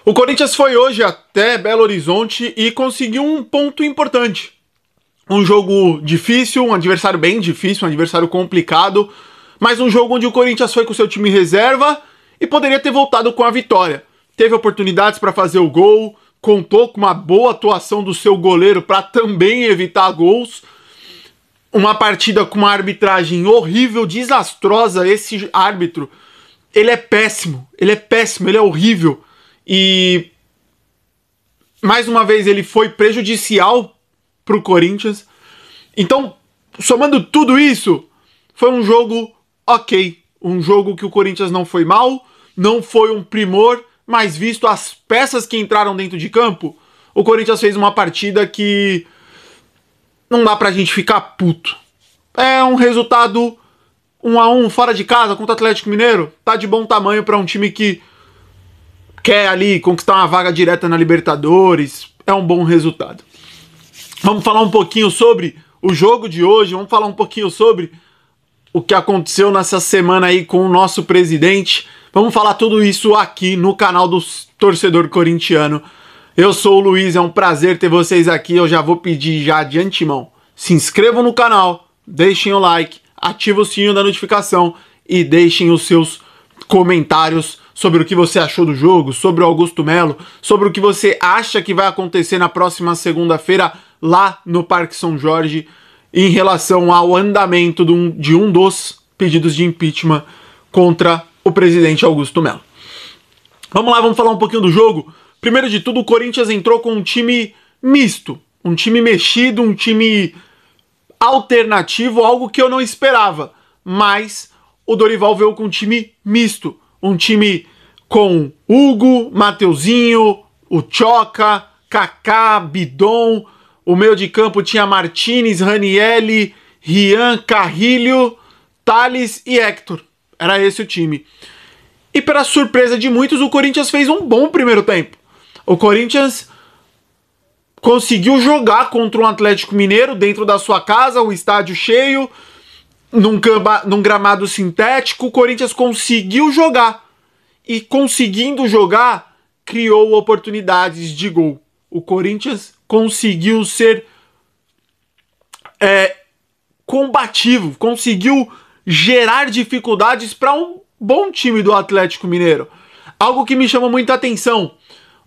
O Corinthians foi hoje até Belo Horizonte e conseguiu um ponto importante. Um jogo difícil, um adversário bem difícil, um adversário complicado, mas um jogo onde o Corinthians foi com seu time reserva e poderia ter voltado com a vitória. Teve oportunidades para fazer o gol, contou com uma boa atuação do seu goleiro para também evitar gols. Uma partida com uma arbitragem horrível, desastrosa. Esse árbitro, ele é péssimo, ele é horrível. E mais uma vez ele foi prejudicial pro Corinthians. Então, somando tudo isso, foi um jogo ok. Um jogo que o Corinthians não foi mal, não foi um primor, mas visto as peças que entraram dentro de campo, o Corinthians fez uma partida que não dá pra gente ficar puto. É um resultado 1-1 fora de casa contra o Atlético Mineiro. Tá de bom tamanho pra um time que quer ali conquistar uma vaga direta na Libertadores. É um bom resultado. Vamos falar um pouquinho sobre o jogo de hoje. Vamos falar um pouquinho sobre o que aconteceu nessa semana aí com o nosso presidente. Vamos falar tudo isso aqui no canal do Torcedor Corintiano. Eu sou o Luiz, é um prazer ter vocês aqui. Eu já vou pedir já de antemão, se inscrevam no canal, deixem o like, ativem o sininho da notificação e deixem os seus comentários sobre o que você achou do jogo, sobre o Augusto Melo, sobre o que você acha que vai acontecer na próxima segunda-feira lá no Parque São Jorge em relação ao andamento de um dos pedidos de impeachment contra o presidente Augusto Melo. Vamos lá, vamos falar um pouquinho do jogo. Primeiro de tudo, o Corinthians entrou com um time misto, um time mexido, um time alternativo, algo que eu não esperava. Mas o Dorival veio com um time misto, um time com Hugo, Mateuzinho, o Choca, Kaká, Bidon. O meio de campo tinha Martínez, Ranielli, Rian, Carrilho, Thales e Hector. Era esse o time. E para surpresa de muitos, o Corinthians fez um bom primeiro tempo. O Corinthians conseguiu jogar contra um Atlético Mineiro dentro da sua casa, o estádio cheio, num gramado sintético. O Corinthians conseguiu jogar. E conseguindo jogar, criou oportunidades de gol. O Corinthians conseguiu ser combativo, conseguiu gerar dificuldades para um bom time do Atlético Mineiro. Algo que me chama muita atenção.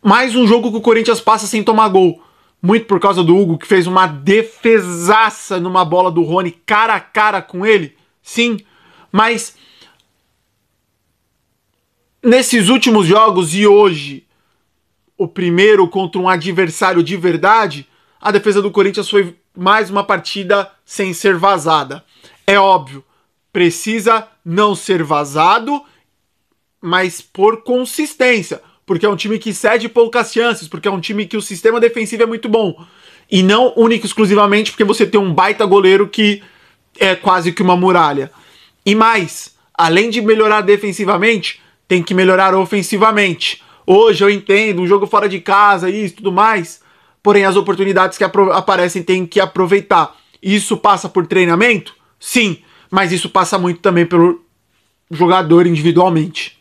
Mais um jogo que o Corinthians passa sem tomar gol. Muito por causa do Hugo, que fez uma defesaça numa bola do Rony cara a cara com ele. Sim, mas nesses últimos jogos e hoje, o primeiro contra um adversário de verdade, a defesa do Corinthians foi mais uma partida sem ser vazada. É óbvio, precisa não ser vazado, mas por consistência, porque é um time que cede poucas chances, porque é um time que o sistema defensivo é muito bom, e não único e exclusivamente porque você tem um baita goleiro que é quase que uma muralha. E mais, além de melhorar defensivamente, tem que melhorar ofensivamente. Hoje eu entendo, um jogo fora de casa, isso, tudo mais, porém as oportunidades que aparecem tem que aproveitar. Isso passa por treinamento? Sim, mas isso passa muito também pelo jogador individualmente.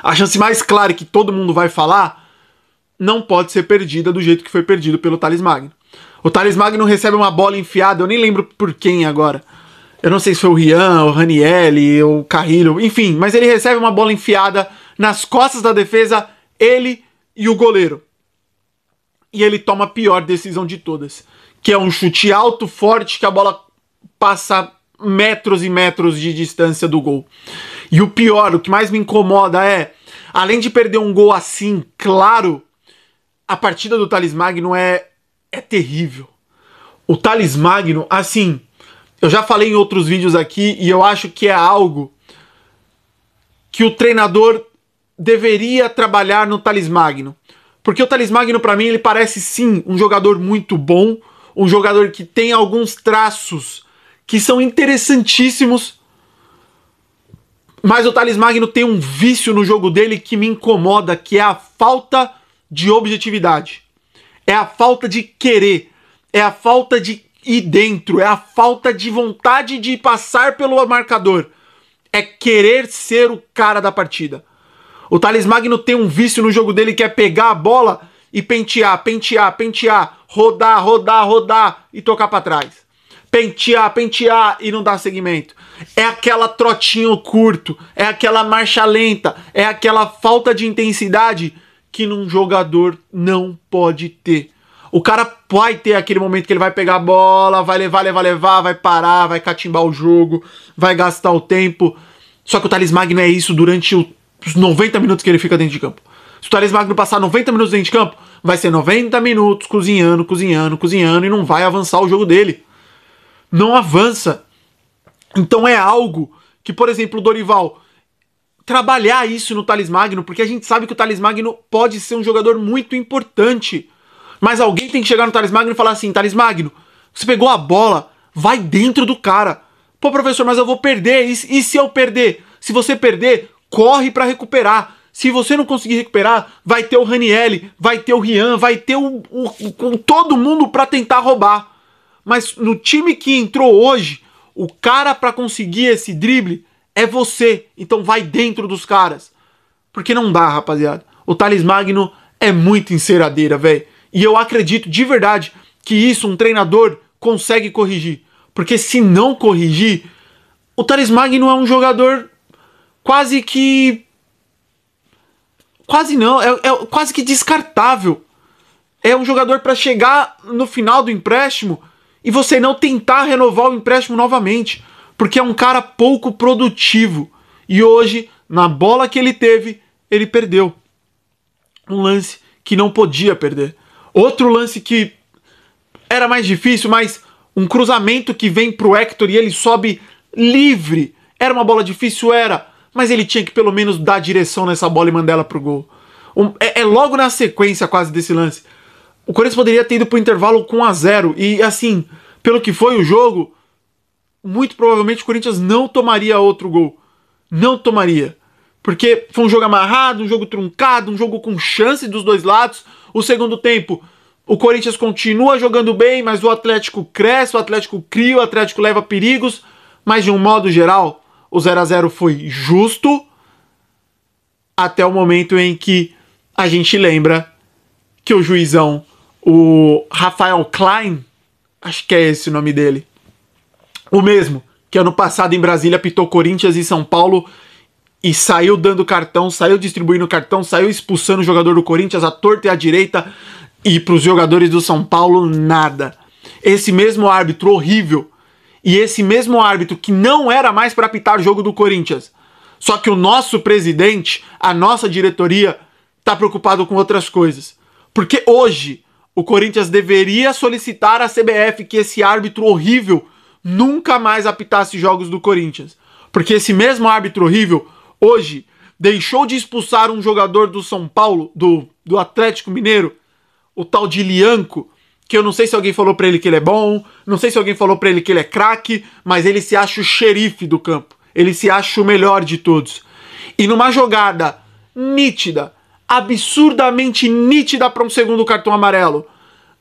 A chance mais clara que todo mundo vai falar não pode ser perdida do jeito que foi perdido pelo Thales Magno. O Thales Magno recebe uma bola enfiada, eu nem lembro por quem agora. Eu não sei se foi o Rian, o Ranielli, o Carrilho, enfim, mas ele recebe uma bola enfiada nas costas da defesa, ele e o goleiro. E ele toma a pior decisão de todas, que é um chute alto, forte, que a bola passa metros e metros de distância do gol. E o pior, o que mais me incomoda é, além de perder um gol assim, claro, a partida do Thales Magno é terrível. O Thales Magno, assim, eu já falei em outros vídeos aqui e eu acho que é algo que o treinador deveria trabalhar no Thales Magno. Porque o Thales Magno, pra mim, ele parece sim um jogador muito bom, um jogador que tem alguns traços que são interessantíssimos, mas o Thales Magno tem um vício no jogo dele que me incomoda, que é a falta de objetividade. É a falta de querer, é a falta de ir dentro, é a falta de vontade de passar pelo marcador. É querer ser o cara da partida. O Thales Magno tem um vício no jogo dele que é pegar a bola e pentear, pentear, pentear, rodar, rodar, rodar e tocar pra trás. Pentear, pentear e não dar seguimento. É aquela trotinho curto, é aquela marcha lenta, é aquela falta de intensidade que num jogador não pode ter. O cara vai ter aquele momento que ele vai pegar a bola, vai levar, vai parar, vai catimbar o jogo, vai gastar o tempo. Só que o Thales Magno é isso durante os 90 minutos que ele fica dentro de campo. Se o Thales Magno passar 90 minutos dentro de campo, vai ser 90 minutos cozinhando, cozinhando, cozinhando e não vai avançar o jogo dele. Não avança. Então é algo que, por exemplo, o Dorival trabalhar isso no Thales Magno, porque a gente sabe que o Thales Magno pode ser um jogador muito importante. Mas alguém tem que chegar no Thales Magno e falar assim: Thales Magno, você pegou a bola, vai dentro do cara. Pô, professor, mas eu vou perder. E se eu perder? Se você perder, corre pra recuperar. Se você não conseguir recuperar, vai ter o Ranieri, vai ter o Rian, vai ter todo mundo pra tentar roubar. Mas no time que entrou hoje, o cara pra conseguir esse drible é você. Então vai dentro dos caras. Porque não dá, rapaziada. O Thales Magno é muito enceradeira, velho. E eu acredito de verdade que isso um treinador consegue corrigir. Porque se não corrigir, o Thales Magno é um jogador quase que... Quase não, é quase que descartável. É um jogador para chegar no final do empréstimo e você não tentar renovar o empréstimo novamente. Porque é um cara pouco produtivo. E hoje, na bola que ele teve, ele perdeu. Um lance que não podia perder. Outro lance que era mais difícil, mas um cruzamento que vem pro Hector e ele sobe livre. Era uma bola difícil? Era. Mas ele tinha que pelo menos dar direção nessa bola e mandar ela pro gol. É logo na sequência quase desse lance. O Corinthians poderia ter ido pro intervalo com 1-0. E assim, pelo que foi o jogo, muito provavelmente o Corinthians não tomaria outro gol. Não tomaria. Porque foi um jogo amarrado, um jogo truncado, um jogo com chance dos dois lados. O segundo tempo, o Corinthians continua jogando bem, mas o Atlético cresce, o Atlético cria, o Atlético leva perigos. Mas de um modo geral, o 0-0 foi justo até o momento em que a gente lembra que o juizão, o Rafael Klein, acho que é esse o nome dele, o mesmo que ano passado em Brasília apitou Corinthians e São Paulo e saiu dando cartão, saiu distribuindo cartão, saiu expulsando o jogador do Corinthians à torta e à direita, e para os jogadores do São Paulo, nada. Esse mesmo árbitro horrível, e esse mesmo árbitro que não era mais para apitar o jogo do Corinthians. Só que o nosso presidente, a nossa diretoria, tá preocupado com outras coisas. Porque hoje o Corinthians deveria solicitar à CBF que esse árbitro horrível nunca mais apitasse jogos do Corinthians. Porque esse mesmo árbitro horrível, hoje, deixou de expulsar um jogador do São Paulo, do Atlético Mineiro, o tal de Lianco, que eu não sei se alguém falou pra ele que ele é bom, não sei se alguém falou pra ele que ele é craque, mas ele se acha o xerife do campo. Ele se acha o melhor de todos. E numa jogada nítida, absurdamente nítida para um segundo cartão amarelo,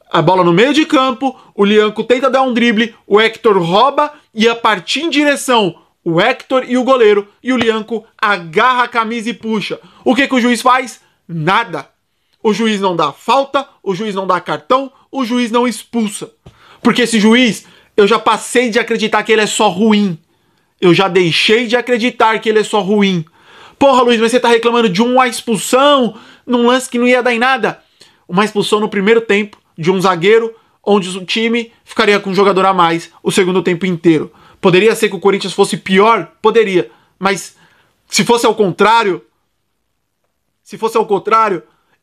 a bola no meio de campo, o Lianco tenta dar um drible, o Hector rouba e a partir em direção o Hector e o goleiro, e o Lianco agarra a camisa e puxa. O que o juiz faz? Nada. O juiz não dá falta, o juiz não dá cartão, o juiz não expulsa. Porque esse juiz, eu já passei de acreditar que ele é só ruim. Eu já deixei de acreditar que ele é só ruim. Porra, Luiz, mas você tá reclamando de uma expulsão num lance que não ia dar em nada? Uma expulsão no primeiro tempo de um zagueiro, onde o time ficaria com um jogador a mais o segundo tempo inteiro. Poderia ser que o Corinthians fosse pior? Poderia. Mas se fosse ao contrário,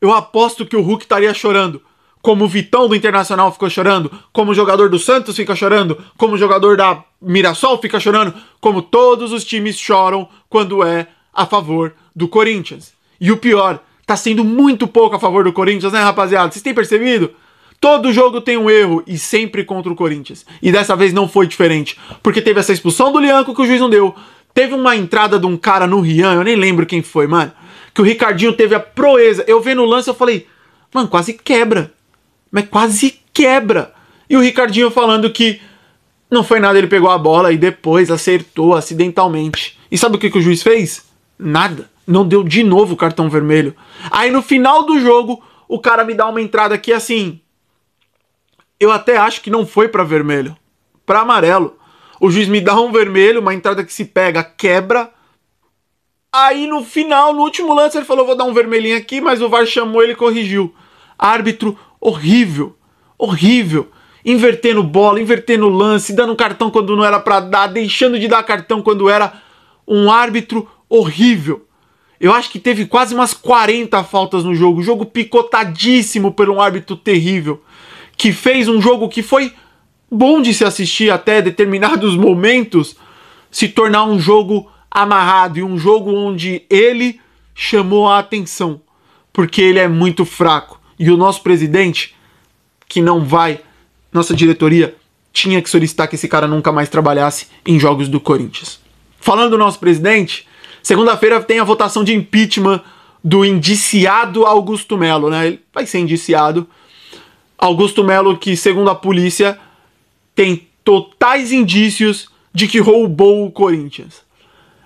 eu aposto que o Hulk estaria chorando. Como o Vitão do Internacional ficou chorando, como o jogador do Santos fica chorando, como o jogador da Mirassol fica chorando, como todos os times choram quando é a favor do Corinthians. E o pior, tá sendo muito pouco a favor do Corinthians, né, rapaziada? Vocês têm percebido? Todo jogo tem um erro e sempre contra o Corinthians. E dessa vez não foi diferente, porque teve essa expulsão do Lianco que o juiz não deu. Teve uma entrada de um cara no Rian, eu nem lembro quem foi, mano, que o Ricardinho teve a proeza. Eu vendo o lance, eu falei, mano, quase quebra. Mas quase quebra. E o Ricardinho falando que não foi nada, ele pegou a bola e depois acertou acidentalmente. E sabe o que o juiz fez? Nada. Não deu de novo o cartão vermelho. Aí no final do jogo, o cara me dá uma entrada que assim... Eu até acho que não foi pra vermelho. Pra amarelo. O juiz me dá um vermelho, uma entrada que se pega, quebra. Aí no final, no último lance, ele falou, vou dar um vermelhinho aqui, mas o VAR chamou, ele corrigiu. Árbitro horrível. Horrível. Invertendo bola, invertendo lance, dando cartão quando não era pra dar, deixando de dar cartão quando era. Um árbitro horrível. Eu acho que teve quase umas 40 faltas no jogo. Jogo picotadíssimo por um árbitro terrível. Que fez um jogo que foi bom de se assistir até determinados momentos se tornar um jogo amarrado e um jogo onde ele chamou a atenção. Porque ele é muito fraco. E o nosso presidente, que não vai, nossa diretoria, tinha que solicitar que esse cara nunca mais trabalhasse em jogos do Corinthians. Falando do nosso presidente, segunda-feira tem a votação de impeachment do indiciado Augusto Melo, né? Ele vai ser indiciado. Augusto Melo, que segundo a polícia, tem totais indícios de que roubou o Corinthians.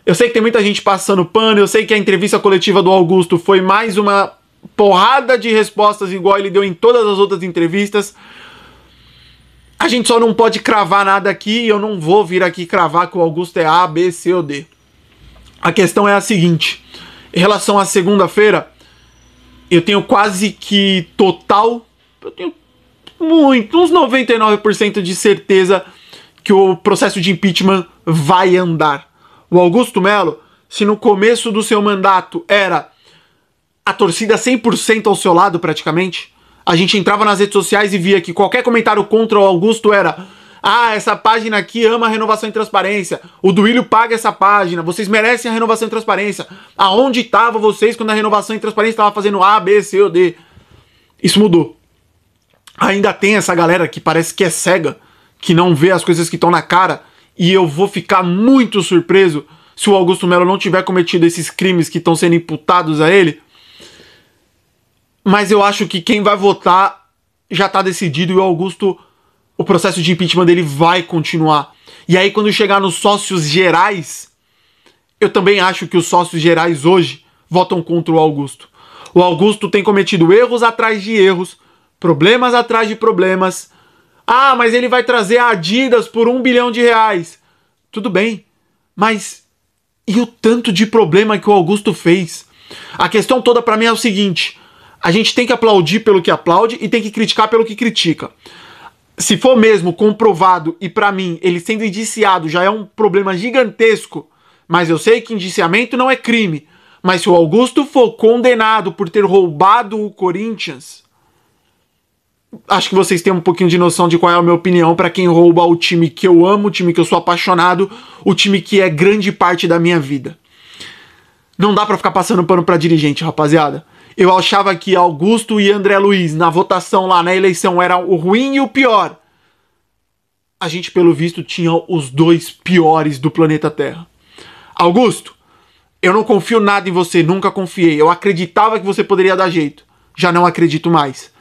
Eu sei que tem muita gente passando pano, eu sei que a entrevista coletiva do Augusto foi mais uma porrada de respostas igual ele deu em todas as outras entrevistas. A gente só não pode cravar nada aqui e eu não vou vir aqui cravar que o Augusto é A, B, C ou D. A questão é a seguinte, em relação à segunda-feira, eu tenho quase que total, eu tenho uns 99% de certeza que o processo de impeachment vai andar. O Augusto Melo, se no começo do seu mandato era a torcida 100% ao seu lado praticamente, a gente entrava nas redes sociais e via que qualquer comentário contra o Augusto era: ah, essa página aqui ama a renovação e transparência, o Duílio paga essa página, vocês merecem a renovação e transparência, aonde estavam vocês quando a renovação e transparência estava fazendo A, B, C ou D? Isso mudou. Ainda tem essa galera que parece que é cega, que não vê as coisas que estão na cara, e eu vou ficar muito surpreso se o Augusto Melo não tiver cometido esses crimes que estão sendo imputados a ele. Mas eu acho que quem vai votar já está decidido e o Augusto, o processo de impeachment dele vai continuar. E aí quando chegar nos sócios gerais, eu também acho que os sócios gerais hoje votam contra o Augusto. O Augusto tem cometido erros atrás de erros, problemas atrás de problemas. Ah, mas ele vai trazer a Adidas por R$1 bilhão. Tudo bem, mas e o tanto de problema que o Augusto fez? A questão toda pra mim é o seguinte: a gente tem que aplaudir pelo que aplaude e tem que criticar pelo que critica. Se for mesmo comprovado, e pra mim ele sendo indiciado já é um problema gigantesco, mas eu sei que indiciamento não é crime. Mas se o Augusto for condenado por ter roubado o Corinthians, acho que vocês têm um pouquinho de noção de qual é a minha opinião para quem rouba o time que eu amo, o time que eu sou apaixonado, o time que é grande parte da minha vida. Não dá pra ficar passando pano pra dirigente, rapaziada. Eu achava que Augusto e André Luiz, na votação lá, na eleição, eram o ruim e o pior. A gente, pelo visto, tinha os dois piores do planeta Terra. Augusto, eu não confio nada em você, nunca confiei. Eu acreditava que você poderia dar jeito. Já não acredito mais.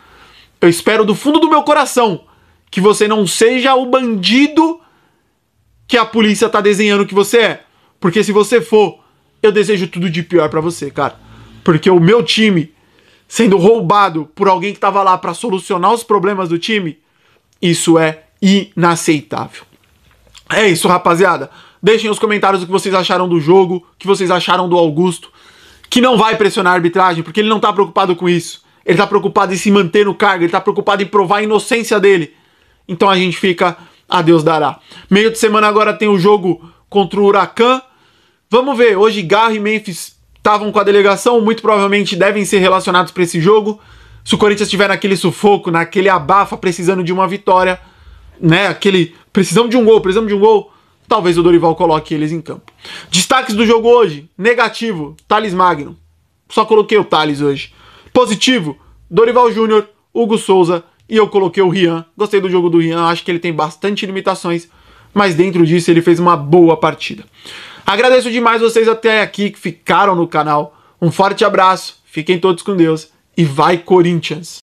Eu espero do fundo do meu coração que você não seja o bandido que a polícia tá desenhando que você é. Porque se você for, eu desejo tudo de pior pra você, cara. Porque o meu time sendo roubado por alguém que tava lá pra solucionar os problemas do time, isso é inaceitável. É isso, rapaziada. Deixem nos comentários o que vocês acharam do jogo, o que vocês acharam do Augusto, que não vai pressionar a arbitragem, porque ele não tá preocupado com isso. Ele tá preocupado em se manter no cargo, ele tá preocupado em provar a inocência dele. Então a gente fica a Deus dará. Meio de semana agora tem o jogo contra o Huracan. Vamos ver, hoje Garro e Memphis estavam com a delegação, muito provavelmente devem ser relacionados para esse jogo. Se o Corinthians estiver naquele sufoco, naquele abafa, precisando de uma vitória, né, precisamos de um gol, talvez o Dorival coloque eles em campo. Destaques do jogo hoje, negativo, Thales Magno. Só coloquei o Thales hoje. Positivo, Dorival Júnior, Hugo Souza e eu coloquei o Rian. Gostei do jogo do Rian, acho que ele tem bastante limitações, mas dentro disso ele fez uma boa partida. Agradeço demais vocês até aqui que ficaram no canal. Um forte abraço, fiquem todos com Deus e vai Corinthians!